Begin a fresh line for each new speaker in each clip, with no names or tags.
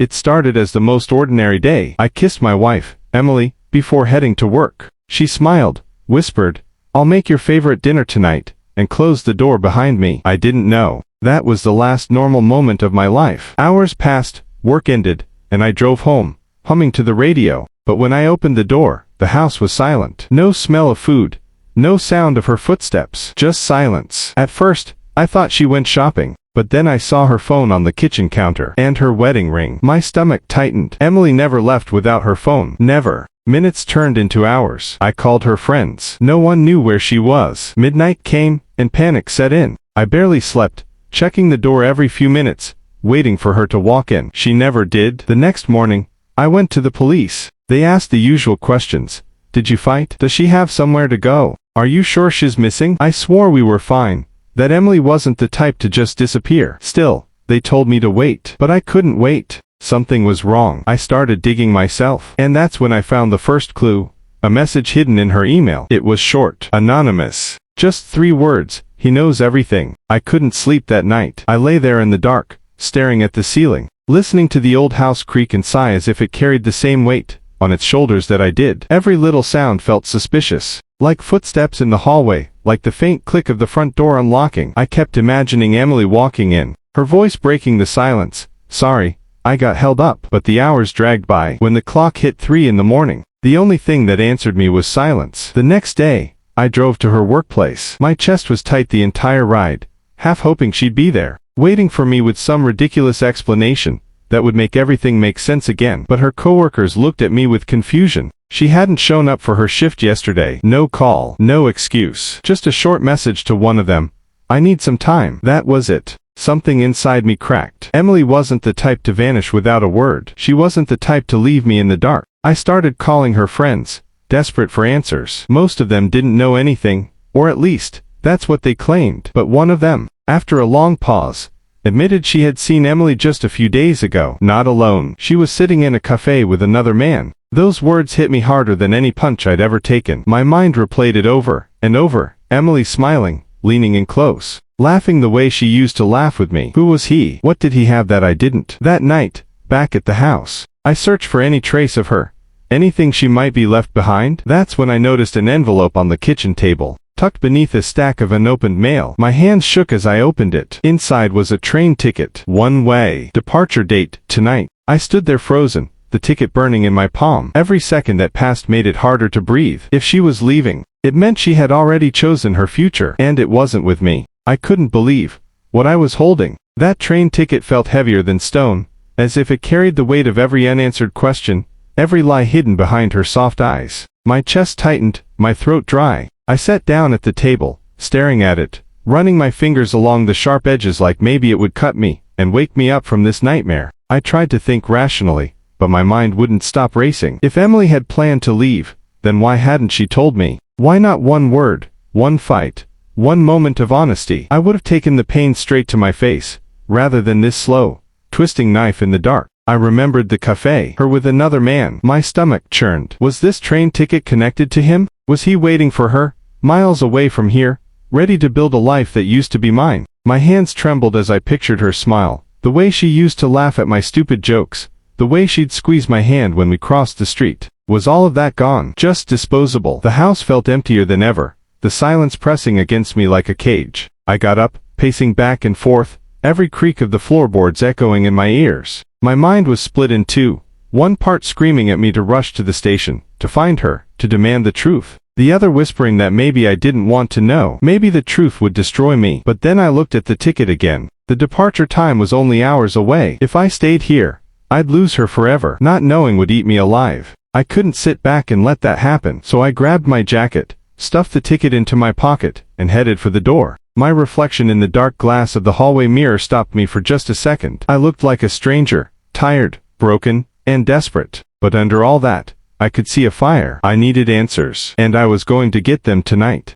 It started as the most ordinary day. I kissed my wife, Emily, before heading to work. She smiled, whispered, "I'll make your favorite dinner tonight," and closed the door behind me. I didn't know that was the last normal moment of my life. Hours passed, work ended, and I drove home, humming to the radio. But when I opened the door, the house was silent. No smell of food, no sound of her footsteps, just silence. At first, I thought she went shopping, but then I saw her phone on the kitchen counter, and her wedding ring. My stomach tightened. Emily never left without her phone. Never. Minutes turned into hours. I called her friends. No one knew where she was. Midnight came, and panic set in. I barely slept, checking the door every few minutes, waiting for her to walk in. She never did. The next morning, I went to the police. They asked the usual questions. Did you fight? Does she have somewhere to go? Are you sure she's missing? I swore we were fine, that Emily wasn't the type to just disappear. Still, they told me to wait. But I couldn't wait. Something was wrong. I started digging myself. And that's when I found the first clue. A message hidden in her email. It was short. Anonymous. Just 3 words. He knows everything. I couldn't sleep that night. I lay there in the dark, staring at the ceiling, listening to the old house creak and sigh as if it carried the same weight on its shoulders that I did. Every little sound felt suspicious. Like footsteps in the hallway, like the faint click of the front door unlocking. I kept imagining Emily walking in, her voice breaking the silence. "Sorry, I got held up." But the hours dragged by. When the clock hit 3 in the morning, the only thing that answered me was silence. The next day, I drove to her workplace. My chest was tight the entire ride, half hoping she'd be there, waiting for me with some ridiculous explanation that would make everything make sense again. But her coworkers looked at me with confusion. She hadn't shown up for her shift yesterday. No call, no excuse. Just a short message to one of them. "I need some time." That was it. Something inside me cracked. Emily wasn't the type to vanish without a word. She wasn't the type to leave me in the dark. I started calling her friends, desperate for answers. Most of them didn't know anything, or at least, that's what they claimed. But one of them, after a long pause, admitted she had seen Emily just a few days ago. Not alone. She was sitting in a cafe with another man. Those words hit me harder than any punch I'd ever taken. My mind replayed it over and over. Emily smiling, leaning in close, laughing the way she used to laugh with me. Who was he? What did he have that I didn't? That night, back at the house, I searched for any trace of her. Anything she might be left behind? That's when I noticed an envelope on the kitchen table, tucked beneath a stack of unopened mail. My hands shook as I opened it. Inside was a train ticket. One way. Departure date, tonight. I stood there frozen, the ticket burning in my palm. Every second that passed made it harder to breathe. If she was leaving, it meant she had already chosen her future. And it wasn't with me. I couldn't believe what I was holding. That train ticket felt heavier than stone, as if it carried the weight of every unanswered question, every lie hidden behind her soft eyes. My chest tightened, my throat dry. I sat down at the table, staring at it, running my fingers along the sharp edges like maybe it would cut me and wake me up from this nightmare. I tried to think rationally, but my mind wouldn't stop racing. If Emily had planned to leave, then why hadn't she told me? Why not one word, one fight, one moment of honesty? I would have taken the pain straight to my face, rather than this slow, twisting knife in the dark. I remembered the cafe, her with another man. My stomach churned. Was this train ticket connected to him? Was he waiting for her, miles away from here, ready to build a life that used to be mine? My hands trembled as I pictured her smile, the way she used to laugh at my stupid jokes, the way she'd squeeze my hand when we crossed the street. Was all of that gone? Just disposable? The house felt emptier than ever, the silence pressing against me like a cage. I got up, pacing back and forth, every creak of the floorboards echoing in my ears. My mind was split in two, one part screaming at me to rush to the station, to find her, to demand the truth. The other whispering that maybe I didn't want to know. Maybe the truth would destroy me. But then I looked at the ticket again. The departure time was only hours away. If I stayed here, I'd lose her forever. Not knowing would eat me alive. I couldn't sit back and let that happen. So I grabbed my jacket, stuffed the ticket into my pocket, and headed for the door. My reflection in the dark glass of the hallway mirror stopped me for just a second. I looked like a stranger, tired, broken, and desperate. But under all that, I could see a fire. I needed answers, and I was going to get them tonight.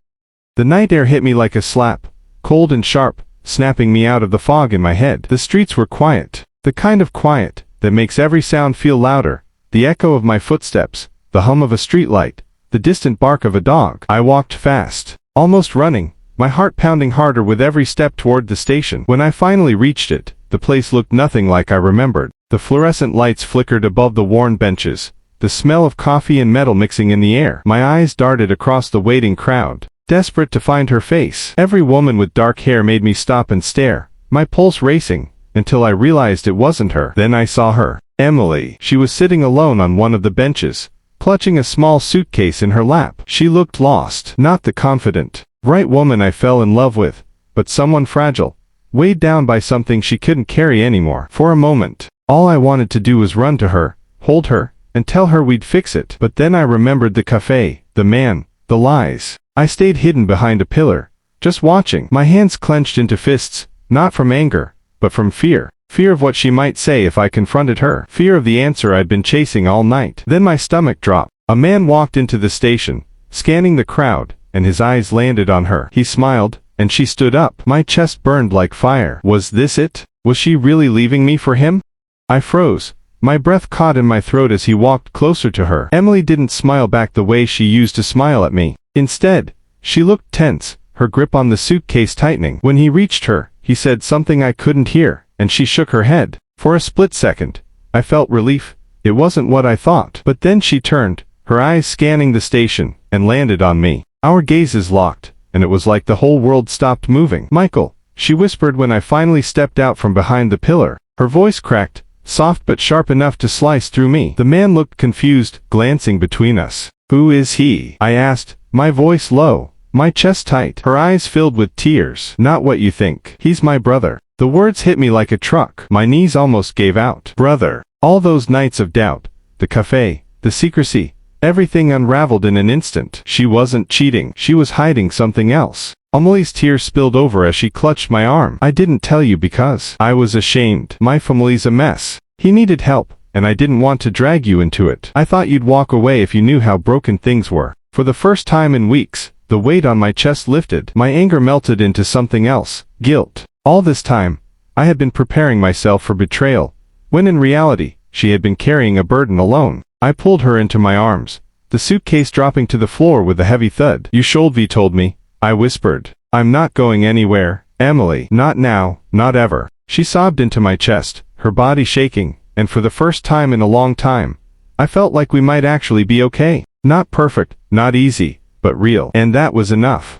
The night air hit me like a slap, cold and sharp, snapping me out of the fog in my head. The streets were quiet, the kind of quiet that makes every sound feel louder, the echo of my footsteps, the hum of a streetlight, the distant bark of a dog. I walked fast, almost running, my heart pounding harder with every step toward the station. When I finally reached it, the place looked nothing like I remembered. The fluorescent lights flickered above the worn benches, the smell of coffee and metal mixing in the air. My eyes darted across the waiting crowd, desperate to find her face. Every woman with dark hair made me stop and stare, my pulse racing, until I realized it wasn't her. Then I saw her. Emily. She was sitting alone on one of the benches, clutching a small suitcase in her lap. She looked lost. Not the confident, bright woman I fell in love with, but someone fragile, weighed down by something she couldn't carry anymore. For a moment, all I wanted to do was run to her, hold her, and tell her we'd fix it. But then I remembered the cafe, the man, the lies. I stayed hidden behind a pillar, just watching, my hands clenched into fists, not from anger, but from fear. Fear of what she might say if I confronted her. Fear of the answer I'd been chasing all night. Then my stomach dropped. A man walked into the station, scanning the crowd, and his eyes landed on her. He smiled, and she stood up. My chest burned like fire. Was this it? Was she really leaving me for him? I froze, my breath caught in my throat as he walked closer to her. Emily didn't smile back the way she used to smile at me. Instead, she looked tense, her grip on the suitcase tightening. When he reached her, he said something I couldn't hear, and she shook her head. For a split second, I felt relief. It wasn't what I thought. But then she turned, her eyes scanning the station, and landed on me. Our gazes locked, and it was like the whole world stopped moving. Michael, she whispered when I finally stepped out from behind the pillar. Her voice cracked, soft but sharp enough to slice through me. The man looked confused, glancing between us. Who is he? I asked, my voice low, my chest tight. Her eyes filled with tears. Not what you think. He's my brother. The words hit me like a truck. My knees almost gave out. Brother. All those nights of doubt, the cafe, the secrecy, everything unraveled in an instant. She wasn't cheating. She was hiding something else. Emily's tears spilled over as she clutched my arm. I didn't tell you because I was ashamed. My family's a mess. He needed help, and I didn't want to drag you into it. I thought you'd walk away if you knew how broken things were. For the first time in weeks, the weight on my chest lifted. My anger melted into something else, guilt. All this time, I had been preparing myself for betrayal, when in reality, she had been carrying a burden alone. I pulled her into my arms, the suitcase dropping to the floor with a heavy thud. You Sholvi told me, I whispered. I'm not going anywhere, Emily. Not now, not ever. She sobbed into my chest, her body shaking, and for the first time in a long time, I felt like we might actually be okay. Not perfect, not easy, but real. And that was enough.